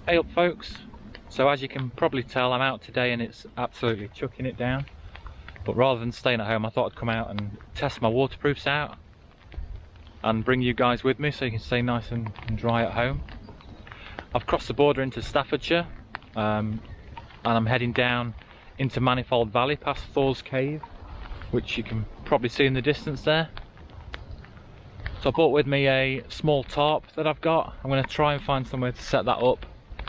Hey up folks, so as you can probably tell I'm out today and it's absolutely chucking it down, but rather than staying at home I thought I'd come out and test my waterproofs out and bring you guys with me so you can stay nice and dry at home. I've crossed the border into Staffordshire and I'm heading down into Manifold Valley past Thor's cave, which you can probably see in the distance there. So I brought with me a small tarp that I've got. I'm going to try and find somewhere to set that up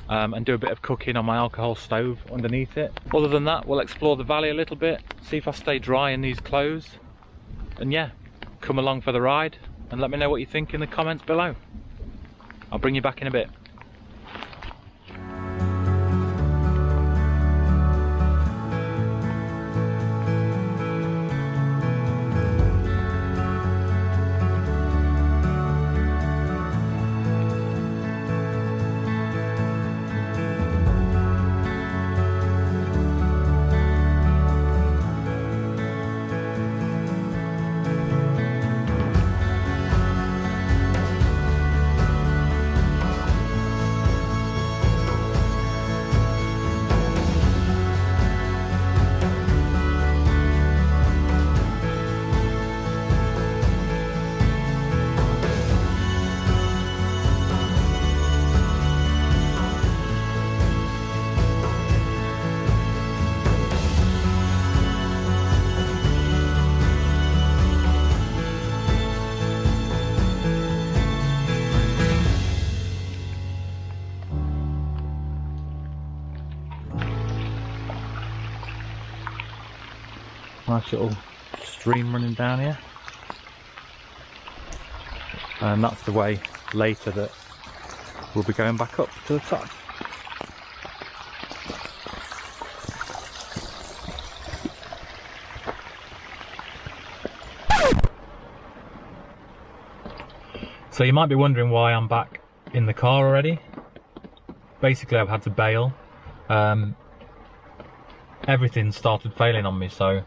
and do a bit of cooking on my alcohol stove underneath it. Other than that, we'll explore the valley a little bit, see if I stay dry in these clothes, and yeah, come along for the ride and let me know what you think in the comments below. I'll bring you back in a bit. Nice little stream running down here, and that's the way later that we'll be going back up to the top. So you might be wondering why I'm back in the car already. Basically I've had to bail. Everything started failing on me, so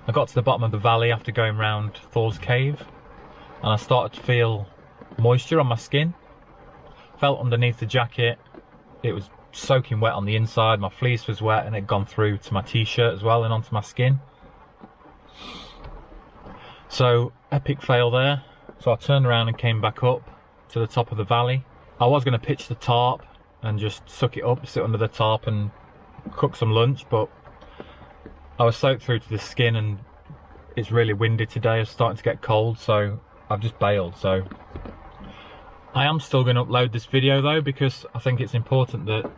I got to the bottom of the valley after going round Thor's cave and I started to feel moisture on my skin. Felt underneath the jacket, it was soaking wet on the inside, my fleece was wet and it had gone through to my t-shirt as well and onto my skin. So epic fail there. So I turned around and came back up to the top of the valley. I was going to pitch the tarp and just suck it up, sit under the tarp and cook some lunch, but I was soaked through to the skin and it's really windy today. It's starting to get cold, so I've just bailed. So I am still going to upload this video though, because I think it's important that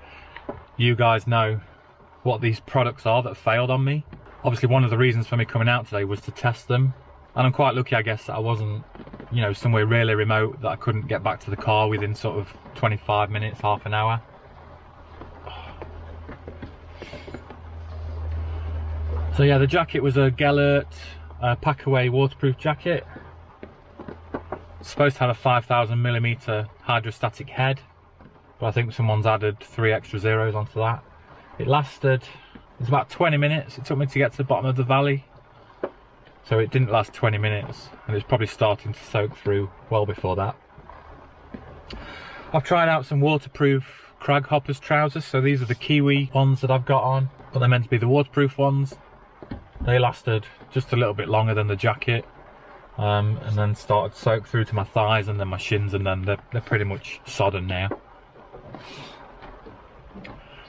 you guys know what these products are that failed on me. Obviously one of the reasons for me coming out today was to test them, and I'm quite lucky I guess that I wasn't, you know, somewhere really remote that I couldn't get back to the car within sort of 25 minutes, half an hour. So yeah, the jacket was a Gelert pack-away waterproof jacket. It's supposed to have a 5,000mm hydrostatic head, but I think someone's added 3 extra zeros onto that. It lasted, it was about 20 minutes it took me to get to the bottom of the valley. So it didn't last 20 minutes and it's probably starting to soak through well before that. I've tried out some waterproof Craghoppers trousers, so these are the Kiwi ones that I've got on, but they're meant to be the waterproof ones. They lasted just a little bit longer than the jacket, and then started to soak through to my thighs and then my shins, and then they're pretty much sodden now.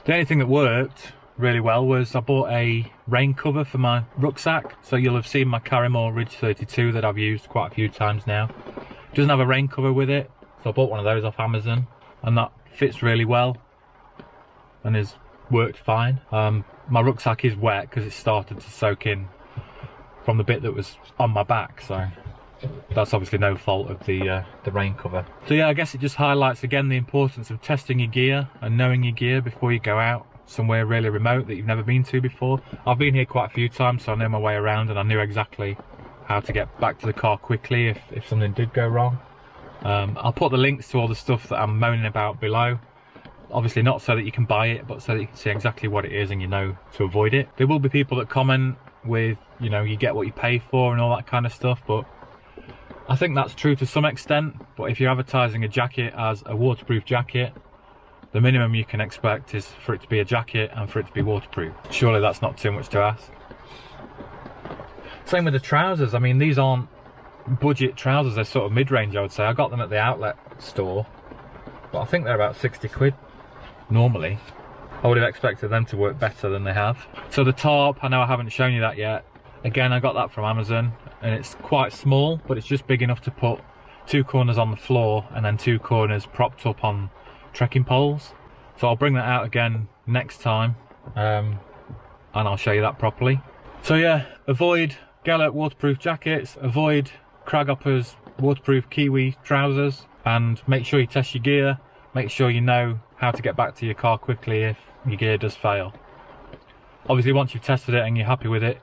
The only thing that worked really well was I bought a rain cover for my rucksack. So you'll have seen my Carrymore Ridge 32 that I've used quite a few times now. It doesn't have a rain cover with it, so I bought one of those off Amazon, and that fits really well and has worked fine. My rucksack is wet because it started to soak in from the bit that was on my back, so that's obviously no fault of the rain cover. So yeah, I guess it just highlights again the importance of testing your gear and knowing your gear before you go out somewhere really remote that you've never been to before. I've been here quite a few times, so I know my way around and I knew exactly how to get back to the car quickly if something did go wrong. I'll put the links to all the stuff that I'm moaning about below. Obviously not so that you can buy it, but so that you can see exactly what it is and you know to avoid it. There will be people that comment with, you know, you get what you pay for and all that kind of stuff, but I think that's true to some extent. But if you're advertising a jacket as a waterproof jacket, the minimum you can expect is for it to be a jacket and for it to be waterproof. Surely that's not too much to ask. Same with the trousers. I mean, these aren't budget trousers, they're sort of mid-range, I would say. I got them at the outlet store, but I think they're about 60 quid normally. I would have expected them to work better than they have. So the tarp, I know I haven't shown you that yet. Again, I got that from Amazon, and it's quite small, but it's just big enough to put 2 corners on the floor and then 2 corners propped up on trekking poles. So I'll bring that out again next time, and I'll show you that properly. So yeah, avoid Gelert waterproof jackets, avoid Craghoppers waterproof Kiwi trousers, and make sure you test your gear. Make sure you know how to get back to your car quickly if your gear does fail. Obviously, once you've tested it and you're happy with it,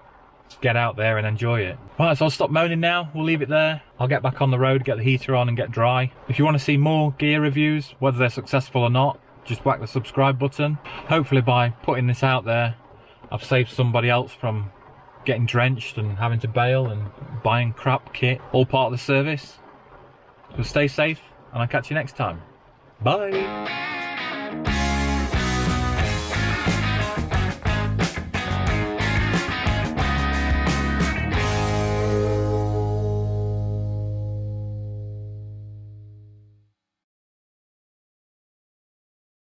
get out there and enjoy it. Right, so I'll stop moaning now. We'll leave it there. I'll get back on the road, get the heater on and get dry. If you want to see more gear reviews, whether they're successful or not, just whack the subscribe button. Hopefully by putting this out there, I've saved somebody else from getting drenched and having to bail and buying crap kit. All part of the service. So stay safe, and I'll catch you next time. Bye.